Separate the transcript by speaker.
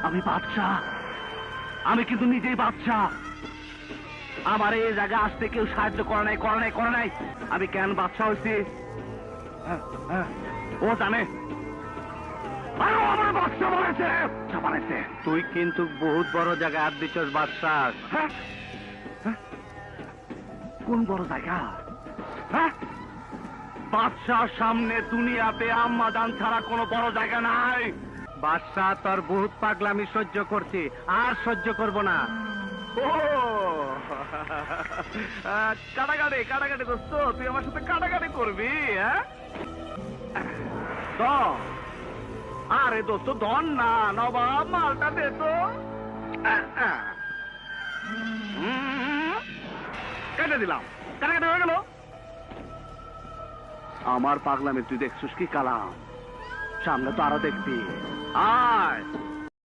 Speaker 1: আমি বাদশাহ, আমি কিন্তু নিজেই বাদশাহ। আমার এই জায়গায় আসতে কেউ সাহায্য করে নাই। আমি কেন বাদশাহ হয়েছি ও জানে। আমার বাদশাহ বানাইছে। তুই কিন্তু বহুত বড় জায়গায় হাত দিচ্ছস বাদশাহ। কোন বড় জায়গা? বাদশার সামনে দুনিয়াতে আম্মাজান ছাড়া কোনো বড় জায়গা নাই। বাদশাহ তোর বহুত পাগলামি সহ্য করছি, আর সহ্য করব না। ও কাটাকাটি দোস্ত, তুই আমার সাথে কাটাকাটি করবি? আরে দোস্ত ধন না, নবাব মালটা দে তো। কেটে দিলাম, কাটাকাটি হয়ে গেল। আমার পাগলামি তুই দেখছিস কি কালাম? সামনে তো আরো দেখবি। আয়